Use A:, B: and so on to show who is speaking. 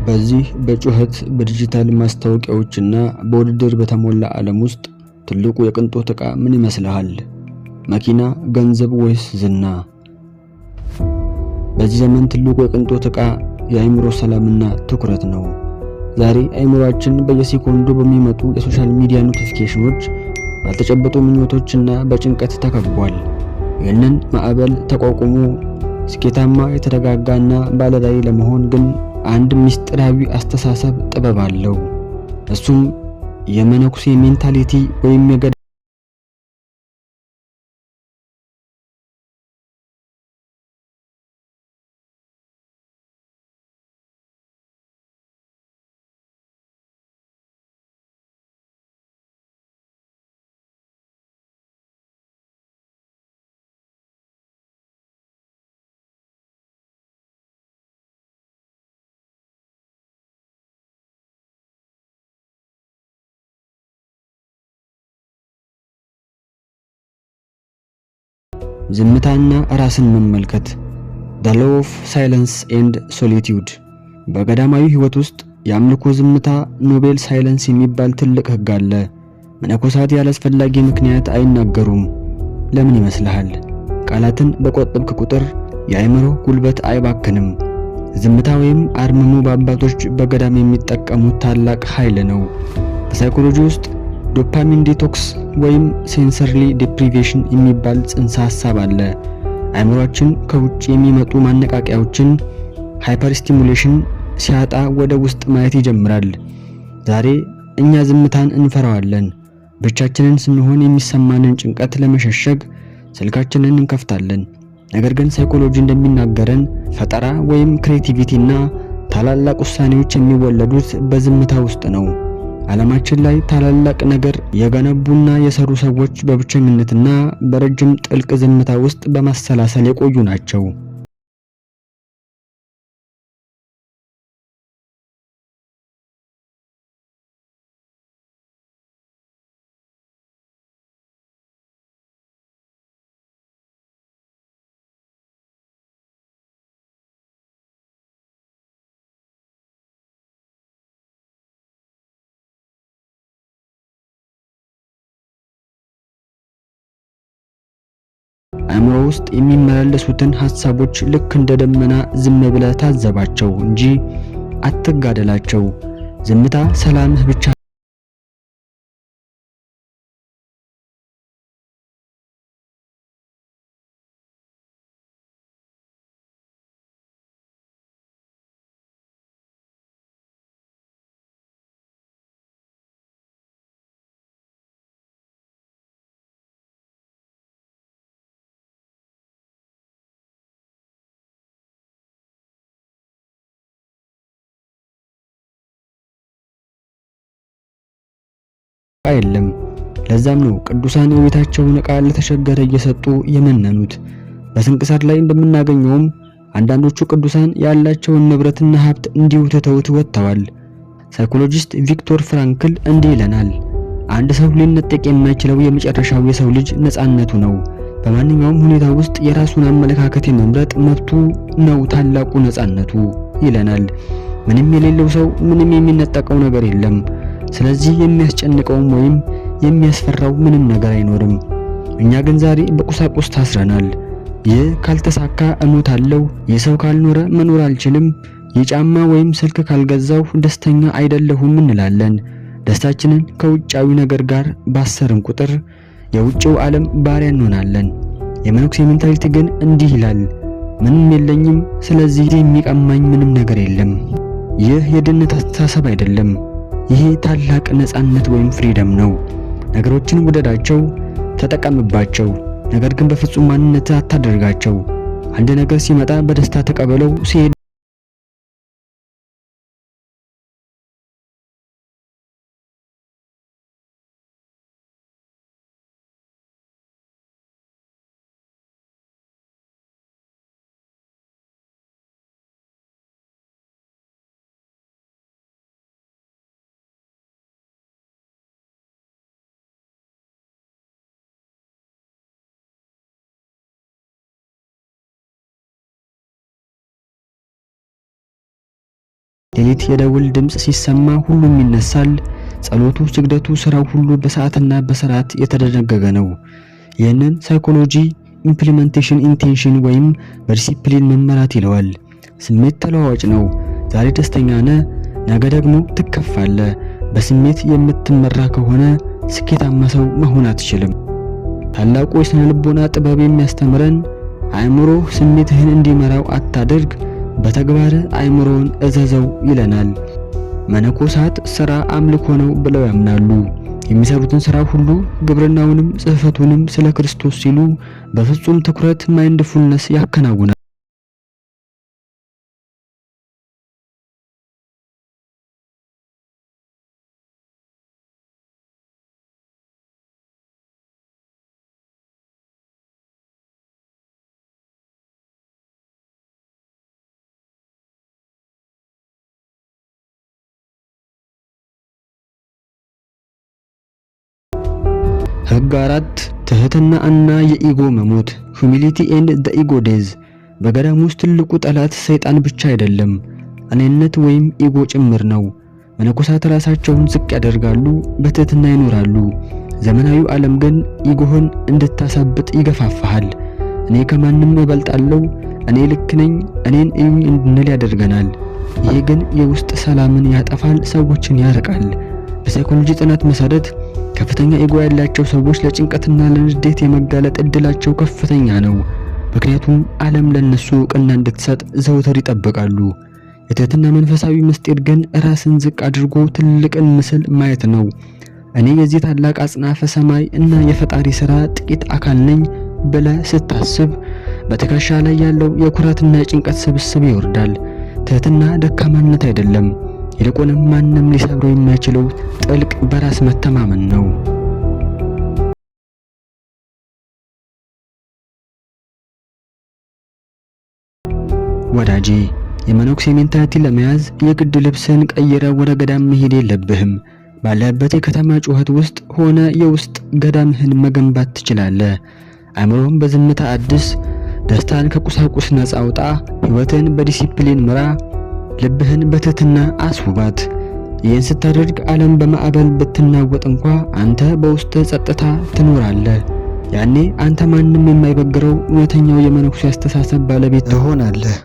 A: በዚህ በጩኸት በዲጂታል ማስታወቂያዎችና በውድድር በተሞላ ዓለም ውስጥ ትልቁ የቅንጦት ዕቃ ምን ይመስልሃል? መኪና፣ ገንዘብ ወይስ ዝና? በዚህ ዘመን ትልቁ የቅንጦት ዕቃ የአእምሮ ሰላምና ትኩረት ነው። ዛሬ አእምሮአችን በየሴኮንዱ በሚመጡ የሶሻል ሚዲያ ኖቲፊኬሽኖች፣ ባልተጨበጡ ምኞቶችና በጭንቀት ተከቧል። ይህንን ማዕበል ተቋቁሞ ስኬታማ የተረጋጋና ባለራዕይ ለመሆን ግን አንድ ምስጢራዊ አስተሳሰብ ጥበብ አለው። እሱም የመነኩሴ ሜንታሊቲ ወይም የገዳ ዝምታና ራስን መመልከት The Law of Silence and Solitude። በገዳማዊ ሕይወት ውስጥ የአምልኮ ዝምታ ኖቤል ሳይለንስ የሚባል ትልቅ ሕግ አለ። መነኮሳት ያለ አስፈላጊ ምክንያት አይናገሩም። ለምን ይመስልሃል? ቃላትን በቆጠብክ ቁጥር የአእምሮ ጉልበት አይባክንም። ዝምታ ወይም አርምሞ በአባቶች በገዳም የሚጠቀሙት ታላቅ ኃይል ነው። በሳይኮሎጂ ውስጥ ዶፓሚን ዲቶክስ ወይም ሴንሰርሊ ዲፕሪቬሽን የሚባል ጽንሰ ሐሳብ አለ። አእምሮአችን ከውጭ የሚመጡ ማነቃቂያዎችን ሃይፐር ስቲሙሌሽን ሲያጣ ወደ ውስጥ ማየት ይጀምራል። ዛሬ እኛ ዝምታን እንፈራዋለን። ብቻችንን ስንሆን የሚሰማንን ጭንቀት ለመሸሸግ ስልካችንን እንከፍታለን። ነገር ግን ሳይኮሎጂ እንደሚናገረን ፈጠራ ወይም ክሬቲቪቲና ታላላቅ ውሳኔዎች የሚወለዱት በዝምታ ውስጥ ነው። ዓለማችን ላይ ታላላቅ ነገር የገነቡና የሰሩ ሰዎች በብቸኝነትና በረጅም ጥልቅ ዝምታ ውስጥ በማሰላሰል የቆዩ ናቸው። አእምሮ ውስጥ የሚመላለሱትን ሐሳቦች ልክ እንደ ደመና ዝም ብለህ ታዘባቸው እንጂ አትጋደላቸው። ዝምታ ሰላምህ ብቻ የለም። ለዛም ነው ቅዱሳን የቤታቸውን ዕቃ ለተቸገረ እየሰጡ የመነኑት። በስንክሳር ላይ እንደምናገኘውም አንዳንዶቹ ቅዱሳን ያላቸውን ንብረትና ሀብት እንዲሁ ትተውት ወጥተዋል። ሳይኮሎጂስት ቪክቶር ፍራንክል እንዲህ ይለናል፣ አንድ ሰው ሊነጠቅ የማይችለው የመጨረሻው የሰው ልጅ ነፃነቱ ነው። በማንኛውም ሁኔታ ውስጥ የራሱን አመለካከት የመምረጥ መብቱ ነው ታላቁ ነፃነቱ ይለናል። ምንም የሌለው ሰው ምንም የሚነጠቀው ነገር የለም። ስለዚህ የሚያስጨንቀውም ወይም የሚያስፈራው ምንም ነገር አይኖርም። እኛ ግን ዛሬ በቁሳቁስ ታስረናል። ይህ ካልተሳካ እሞታለሁ፣ የሰው ካልኖረ መኖር አልችልም፣ የጫማ ወይም ስልክ ካልገዛው ደስተኛ አይደለሁም እንላለን። ደስታችንን ከውጫዊ ነገር ጋር ባሰርን ቁጥር የውጭው ዓለም ባሪያ እንሆናለን። የመነኩሴ ሜንታሊቲ ግን እንዲህ ይላል፣ ምንም የለኝም፣ ስለዚህ የሚቀማኝ ምንም ነገር የለም። ይህ የድህነት አስተሳሰብ አይደለም። ይሄ ታላቅ ነፃነት ወይም ፍሪደም ነው። ነገሮችን ውደዳቸው፣ ተጠቀምባቸው፣ ነገር ግን በፍጹም ማንነት አታደርጋቸው። አንድ ነገር ሲመጣ በደስታ ተቀበለው፣ ሲሄድ ሌሊት የደውል ድምጽ ሲሰማ ሁሉም ይነሳል። ጸሎቱ፣ ስግደቱ፣ ስራው ሁሉ በሰዓትና በስርዓት የተደነገገ ነው። ይህንን ሳይኮሎጂ ኢምፕሊሜንቴሽን ኢንቴንሽን ወይም በዲሲፕሊን መመራት ይለዋል። ስሜት ተለዋዋጭ ነው። ዛሬ ደስተኛ ነህ፣ ነገ ደግሞ ትከፋለህ። በስሜት የምትመራ ከሆነ ስኬታማ ሰው መሆን አትችልም። ታላቁ የሥነ ልቦና ጥበብ የሚያስተምረን አእምሮ ስሜትህን እንዲመራው አታድርግ፣ በተግባር አእምሮን እዘዘው ይለናል። መነኮሳት ሥራ አምልኮ ነው ብለው ያምናሉ። የሚሰሩትን ሥራ ሁሉ ግብርናውንም ጽሕፈቱንም ስለ ክርስቶስ ሲሉ በፍጹም ትኩረት ማይንድፉልነስ ያከናውናሉ። ሕግ 4 ትህትና እና የኢጎ መሞት humility and the ego death። በገዳም ውስጥ ትልቁ ጠላት ሰይጣን ብቻ አይደለም፣ እኔነት ወይም ኢጎ ጭምር ነው። መነኮሳት ራሳቸውን ዝቅ ያደርጋሉ፣ በትህትና ይኖራሉ። ዘመናዊው ዓለም ግን ኢጎህን እንድታሳብጥ ይገፋፋሃል። እኔ ከማንም እበልጣለሁ፣ እኔ ልክ ነኝ፣ እኔን እዩኝ እንድንል ያደርገናል። ይሄ ግን የውስጥ ሰላምን ያጠፋል፣ ሰዎችን ያርቃል። በሳይኮሎጂ ጥናት መሰረት ከፍተኛ ኢጎ ያላቸው ሰዎች ለጭንቀትና ለንዴት የመጋለጥ እድላቸው ከፍተኛ ነው። ምክንያቱም ዓለም ለነሱ ዕውቅና እንድትሰጥ ዘውትር ይጠብቃሉ። የትህትና መንፈሳዊ ምስጢር ግን ራስን ዝቅ አድርጎ ትልቅን ምስል ማየት ነው። እኔ የዚህ ታላቅ አጽናፈ ሰማይ እና የፈጣሪ ሥራ ጥቂት አካል ነኝ ብለህ ስታስብ በትከሻ ላይ ያለው የኩራትና የጭንቀት ስብስብ ይወርዳል። ትህትና ደካማነት አይደለም፣ ይልቁንም ማንም ሊሰብረው የማይችለው ጥልቅ በራስ መተማመን ነው። ወዳጄ፣ የመነኩሴ ሜንታሊቲ ለመያዝ የግድ ልብስን ቀይረ ወደ ገዳም መሄድ የለብህም። ባለህበት የከተማ ጩኸት ውስጥ ሆነ የውስጥ ገዳምህን መገንባት ትችላለህ። አእምሮህን በዝምታ አድስ፣ ደስታን ከቁሳቁስ ነፃ አውጣ፣ ሕይወትን በዲሲፕሊን ምራ፣ ልብህን በትህትና አስውባት። ይህን ስታደርግ ዓለም በማዕበል ብትናወጥ እንኳ አንተ በውስጥ ጸጥታ ትኖራለህ። ያኔ አንተ ማንም የማይበግረው እውነተኛው የመነኩሴ አስተሳሰብ ባለቤት ትሆናለህ።